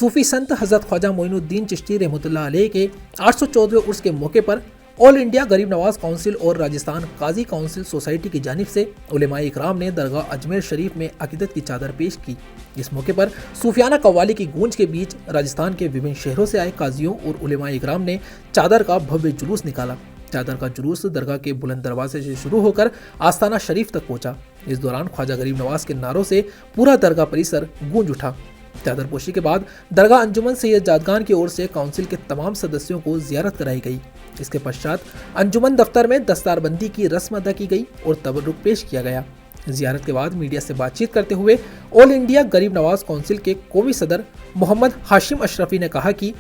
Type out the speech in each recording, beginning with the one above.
सूफी संत हज़रत ख्वाजा मोइनुद्दीन चिश्ती रहमतुल्लाह अलैह के 814वें उर्स के मौके पर ऑल इंडिया गरीब नवाज काउंसिल और राजस्थान काजी काउंसिल सोसाइटी की जानिब से उलेमाए इकराम ने दरगाह अजमेर शरीफ में अकीदत की चादर पेश की। इस मौके पर सूफियाना कव्वाली की गूंज के बीच राजस्थान के विभिन्न शहरों से आए काजियों और उलेमाए इकराम ने चादर का भव्य जुलूस निकाला। चादर का जुलूस दरगाह के बुलंद दरवाजे से शुरू होकर आस्थाना शरीफ तक पहुंचा। इस दौरान ख्वाजा गरीब नवाज के नारों से पूरा दरगाह परिसर गूंज उठा। चादर पोशी के बाद दरगाह अंजुमन सैयद जादगान की ओर से काउंसिल के तमाम सदस्यों को जियारत कराई गई। इसके पश्चात अंजुमन दफ्तर में दस्तारबंदी की रस्म अदा की गई और तबर्रुक पेश किया गया। जियारत के बाद मीडिया से बातचीत करते हुए ऑल इंडिया गरीब नवाज काउंसिल के कौमी सदर मोहम्मद हाशिम अशरफी ने कहा कि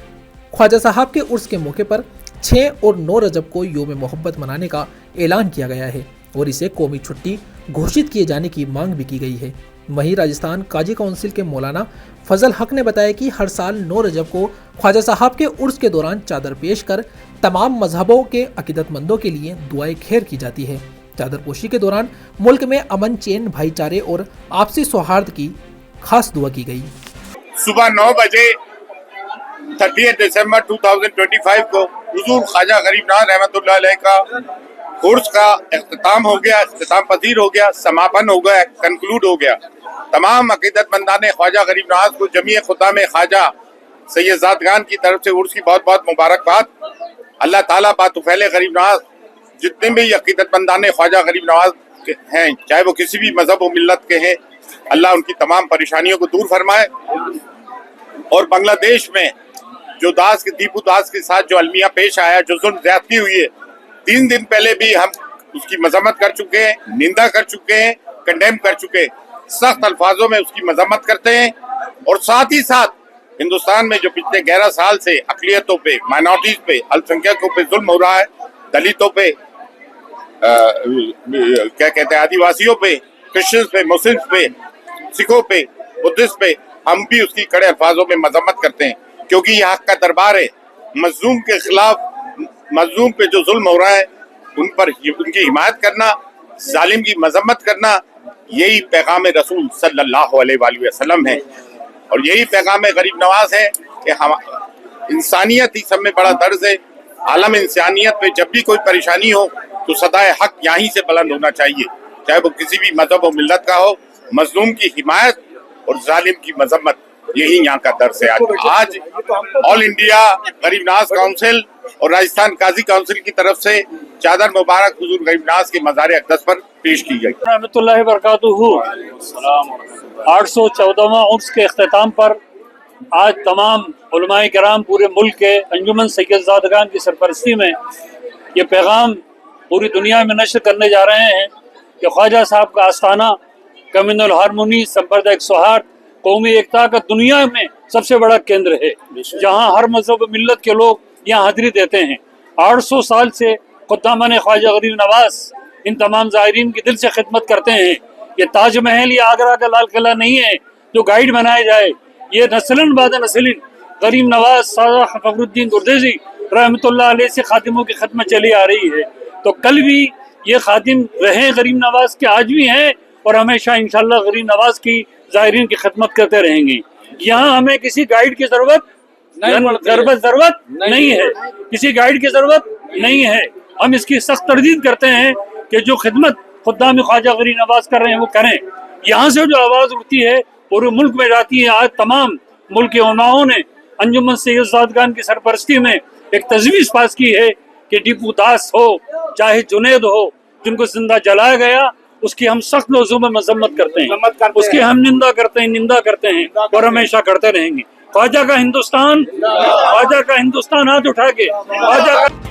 ख्वाजा साहब के उर्स के मौके पर 6 और 9 रजब को योम मोहब्बत मनाने का ऐलान किया गया है और इसे कौमी छुट्टी घोषित किए जाने की मांग भी की गई है। वहीं राजस्थान काजी काउंसिल के मौलाना फजल हक ने बताया कि हर साल 9 रजब को ख्वाजा साहब के उर्स के दौरान चादर पेश कर तमाम मजहबों के अकीदतमंदों के लिए दुआएं खैर की जाती है। चादर पोशी के दौरान मुल्क में अमन, चैन, भाईचारे और आपसी सौहार्द की खास दुआ की गई। सुबह 9 बजे 30 दिसंबर 2025 को हुजूर ख्वाजा गरीब नवाज रहमतुल्लाह अलैह का कोर्स का इख्तिताम हो गया, इख्तिताम पजीर हो गया, समापन हो गया, कंक्लूड हो गया। तमाम अकीदतमंदान ख्वाजा गरीब नवाज को जमीय खुदा में ख्वाजा सैयद जादगान की तरफ से उर्स की बहुत बहुत मुबारकबाद। अल्लाह ताला बातुफैल गरीब नवाज जितने भी अकीदतमंदान ख्वाजा गरीब नवाज हैं, चाहे वो किसी भी मजहब और मिल्लत के हैं, अल्लाह उनकी तमाम परेशानियों को दूर फरमाए। और बांग्लादेश में जो दीपू दास के साथ जो अलमिया पेश आया, जो जुल्म ज्यादती हुई है, 3 दिन पहले भी हम उसकी मजम्मत कर चुके हैं, निंदा कर चुके हैं, कंडेम कर चुके हैं, सख्त अल्फाजों में उसकी मजम्मत करते हैं। और साथ ही साथ हिंदुस्तान में जो पिछले 11 साल से अकलियतों पे, माइनॉरिटीज पे, अल्पसंख्यकों पे जुल्म हो रहा है, दलितों पे, क्या कहते हैं, आदिवासियों पे, क्रिश्चियंस पे, मुस्लिम्स पे, सिखों पे, बुद्धिस्ट पे, हम भी उसकी कड़े अल्फाजों में मजम्मत करते हैं, क्योंकि ये हक का दरबार है। मजलूम के खिलाफ, मजलूम पे जो जुल्म हो रहा है उन पर उनकी हिमायत करना, जालिम की मजम्मत करना, यही पैगाम रसूल सल्लल्लाहु अलैहि वसल्लम है। और यही पैगाम गरीब नवाज है कि हम इंसानियत ही सब में बड़ा दर्ज है। आलम इंसानियत पे जब भी कोई परेशानी हो तो सदाए हक यहीं से बुलंद होना चाहिए, चाहे वो किसी भी मजहब और मिल्लत का हो। मजलूम की हिमायत और जालिम की मजम्मत, यही यहाँ का दर्स है। आज ऑल इंडिया गरीब नवाज काउंसिल और राजस्थान काजी काउंसिल की तरफ से चादर मुबारक हुजूर गरीब नवाज के मज़ार अक़दस पर पेश की गई। रहमतुल्लाहि बरकातुहू 814वां उर्स के इख्तिताम पर आज तमाम उलमाए किराम पूरे मुल्क के अंजुमन सैयद जादगान की सरपरस्ती में ये पैगाम पूरी दुनिया में नशर करने जा रहे हैं कि ख्वाजा साहब का आस्थाना कम्युनल हारमोनी, सांप्रदायिक सौहार्द, कौमी एकता का दुनिया में सबसे बड़ा केंद्र है, जहाँ हर मजहब मिल्लत के लोग यहाँ हाजिरी देते हैं। 800 साल से खुद्दामान ख्वाजा गरीब नवाज इन तमाम ज़ायरीन की दिल से खिदमत करते हैं। ये ताजमहल या आगरा का लाल किला नहीं है जो गाइड बनाया जाए, ये नस्लन बाद नस्लिन गरीब नवाज सादा फखरुद्दीन गुर्देजी रहमतुल्लाह अलैह से खातिमों की खिदमत चली आ रही है। तो कल भी ये खातिम रहे गरीब नवाज के, आज भी हैं और हमेशा इंशाल्लाह गरीब नवाज की ज़ायरीन की खिदमत करते रहेंगे। यहाँ हमें किसी गाइड की जरूरत नहीं है, किसी गाइड की जरूरत नहीं है। हम इसकी सख्त तरदीद करते हैं कि जो खिदमत खुद्दाम ख्वाजा गरीब नवाज कर रहे हैं वो करें। यहाँ से जो आवाज़ उठती है पूरे मुल्क में जाती है। आज तमाम मुल्क के उलमाओं ने अंजुमन सैयद जादगान की सरपरस्ती में एक तजवीज़ पास की है कि टीपू दास हो चाहे जुनैद हो, जिनको जिंदा जलाया गया, उसकी हम सख्त लफ्ज़ों में मजम्मत करते हैं, उसकी हम निंदा करते हैं और हमेशा करते रहेंगे। ख्वाजा का हिंदुस्तान हाथ उठा के ख्वाजा का